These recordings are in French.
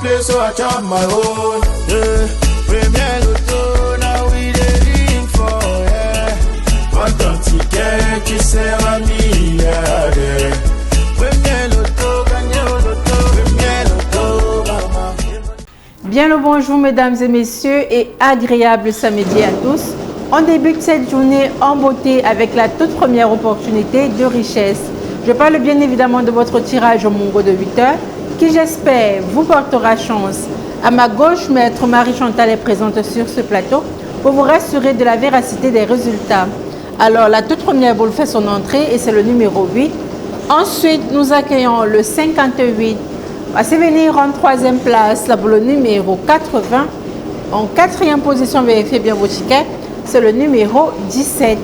play, so I chop my own. Yeah. Premier Loto, now we dey drink for, yeah. What don't ticket qui sert à milliardaire. Premier Loto, gagné au loto, premier Loto, maman. Bien le bonjour mesdames et messieurs et agréable samedi à tous. On débute cette journée en beauté avec la toute première opportunité de richesse. Je parle bien évidemment de votre tirage au Mongo de 8 heures qui j'espère vous portera chance. À ma gauche, maître Marie-Chantal est présente sur ce plateau pour vous rassurer de la véracité des résultats. Alors la toute première boule fait son entrée et c'est le numéro 8. Ensuite, nous accueillons le 58. Voici venir en troisième place la boule numéro 80. En quatrième position, vérifiez bien vos tickets, c'est le numéro 17.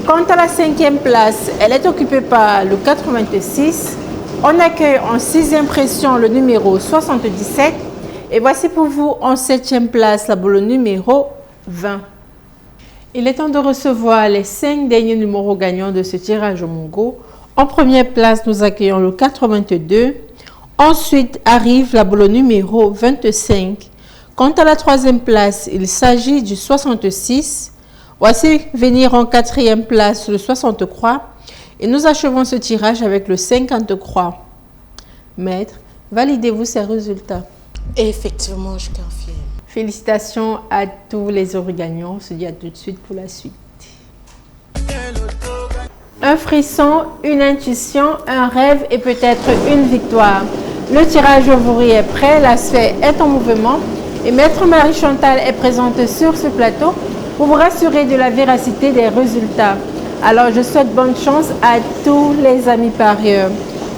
Quant à la cinquième place, elle est occupée par le 86. On accueille en sixième position le numéro 77. Et voici pour vous en septième place la boule numéro 20. Il est temps de recevoir les 5 derniers numéros gagnants de ce tirage au Mongo. En première place, nous accueillons le 82. Ensuite arrive la boule numéro 25. Quant à la troisième place, il s'agit du 66. Voici venir en quatrième place le 63. Et nous achevons ce tirage avec le 53. Maître, validez-vous ces résultats? Effectivement, je confirme. Félicitations à tous les heureux gagnants. On se dit à tout de suite pour la suite. Un frisson, une intuition, un rêve et peut-être une victoire. Le tirage au Vouri est prêt, la sphère est en mouvement et maître Marie-Chantal est présente sur ce plateau pour vous rassurer de la véracité des résultats. Alors je souhaite bonne chance à tous les amis parieurs.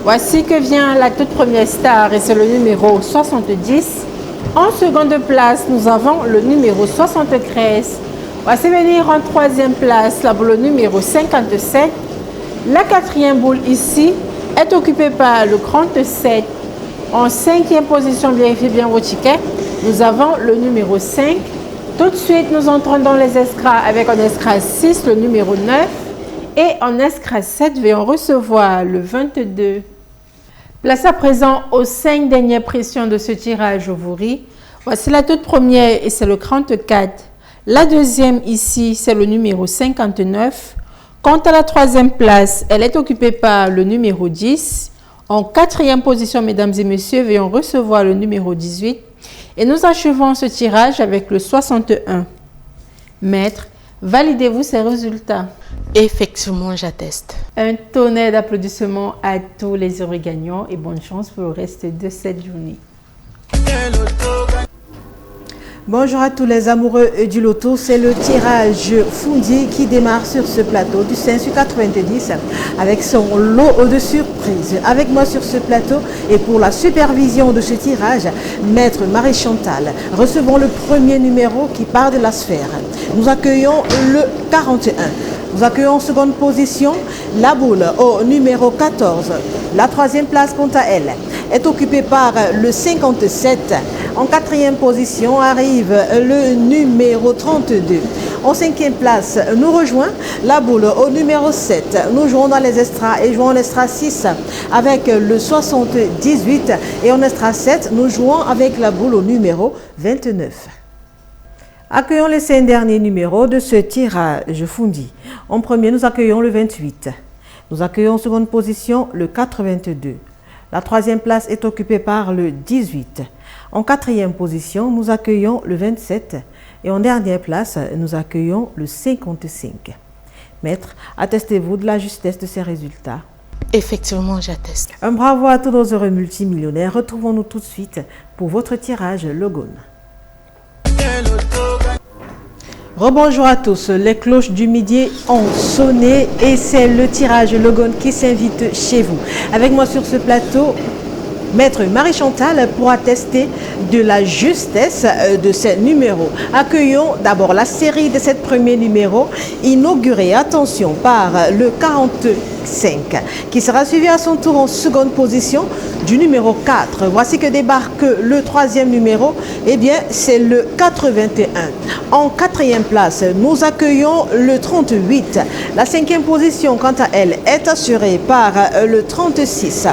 Voici que vient la toute première star et c'est le numéro 70. En seconde place, nous avons le numéro 73. Voici venir en troisième place la boule numéro 57. La quatrième boule ici est occupée par le 37. En cinquième position, vérifiez bien vos tickets, nous avons le numéro 5. Tout de suite, nous entrons dans les escras avec en escras 6, le numéro 9. Et en escras 7, veuillons recevoir le 22. Place à présent aux 5 dernières pressions de ce tirage au Vouri. Voici la toute première et c'est le 34. La deuxième ici, c'est le numéro 59. Quant à la troisième place, elle est occupée par le numéro 10. En quatrième position, mesdames et messieurs, veuillons recevoir le numéro 18. Et nous achevons ce tirage avec le 61. Maître, validez-vous ces résultats? Effectivement, j'atteste. Un tonnerre d'applaudissements à tous les heureux gagnants et bonne chance pour le reste de cette journée. Bonjour à tous les amoureux du loto, c'est le tirage Fundi qui démarre sur ce plateau du 5 sur 90 avec son lot de surprises. Avec moi sur ce plateau et pour la supervision de ce tirage, maître Marie-Chantal. Recevons le premier numéro qui part de la sphère. Nous accueillons le 41. Nous accueillons en seconde position la boule au numéro 14. La troisième place, quant à elle, est occupée par le 57. En quatrième position arrive le numéro 32. En cinquième place, nous rejoint la boule au numéro 7. Nous jouons dans les extras et jouons en extra 6 avec le 78. Et en extra 7, nous jouons avec la boule au numéro 29. Accueillons les 5 derniers numéros de ce tirage Fundi. En premier, nous accueillons le 28. Nous accueillons en seconde position le 82. La troisième place est occupée par le 18. En quatrième position, nous accueillons le 27. Et en dernière place, nous accueillons le 55. Maître, attestez-vous de la justesse de ces résultats? Effectivement, j'atteste. Un bravo à tous nos heureux multimillionnaires. Retrouvons-nous tout de suite pour votre tirage Logon. Rebonjour à tous, les cloches du midi ont sonné et c'est le tirage Logon qui s'invite chez vous. Avec moi sur ce plateau, maître Marie-Chantal pour attester de la justesse de ces numéros. Accueillons d'abord la série de ces premiers numéros inaugurés, attention, par le 42. 5, qui sera suivi à son tour en seconde position du numéro 4. Voici que débarque le troisième numéro, eh bien c'est le 81. En quatrième place, nous accueillons le 38. La cinquième position, quant à elle, est assurée par le 36.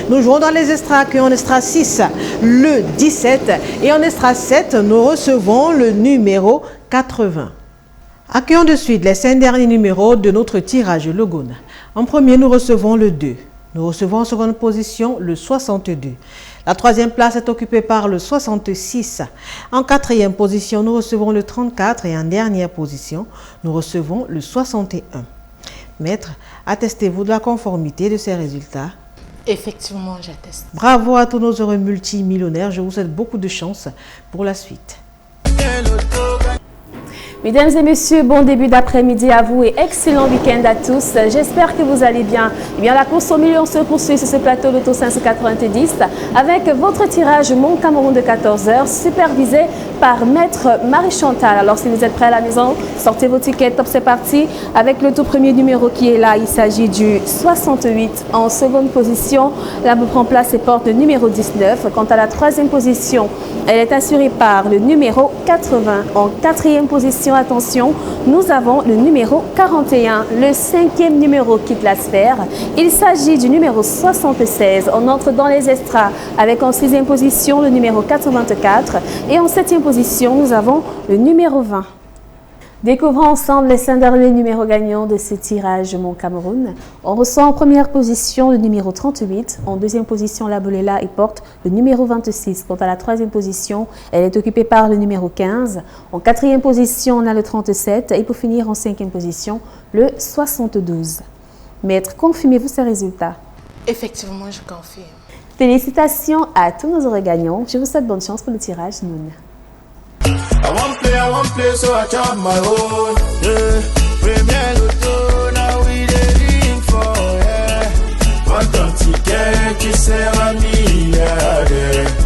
Nous jouons dans les extras, accueillons en extra 6 le 17 et en extra 7, nous recevons le numéro 80. Accueillons de suite les 5 derniers numéros de notre tirage Logone. En premier, nous recevons le 2. Nous recevons en seconde position le 62. La troisième place est occupée par le 66. En quatrième position, nous recevons le 34 et en dernière position, nous recevons le 61. Maître, attestez-vous de la conformité de ces résultats? Effectivement, j'atteste. Bravo à tous nos heureux multimillionnaires. Je vous souhaite beaucoup de chance pour la suite. Mesdames et messieurs, bon début d'après-midi à vous et excellent week-end à tous. J'espère que vous allez bien. Eh bien, la course au million se poursuit sur ce plateau Loto 590 avec votre tirage Mon Cameroun de 14h supervisé par Maître Marie-Chantal. Alors, si vous êtes prêts à la maison, sortez vos tickets. Top, c'est parti. Avec le tout premier numéro qui est là, il s'agit du 68 en seconde position. La prend place et porte le numéro 19. Quant à la troisième position, elle est assurée par le numéro 80. En quatrième position, attention, nous avons le numéro 41. Le cinquième numéro quitte la sphère. Il s'agit du numéro 76. On entre dans les extras avec en sixième position le numéro 84. Et en septième position, nous avons le numéro 20. Découvrons ensemble les 5 derniers numéros gagnants de ce tirage Mon Cameroun. On reçoit en première position le numéro 38. En deuxième position, la boule est là et porte le numéro 26. Quant à la troisième position, elle est occupée par le numéro 15. En quatrième position, on a le 37. Et pour finir, en cinquième position, le 72. Maître, confirmez-vous ces résultats? Effectivement, je confirme. Félicitations à tous nos heureux gagnants. Je vous souhaite bonne chance pour le tirage Noun. I want play, so I chop my own. Yeah, Premier Loto, now we dey ring for, yeah. What don't you get, you say, I'm me, yeah.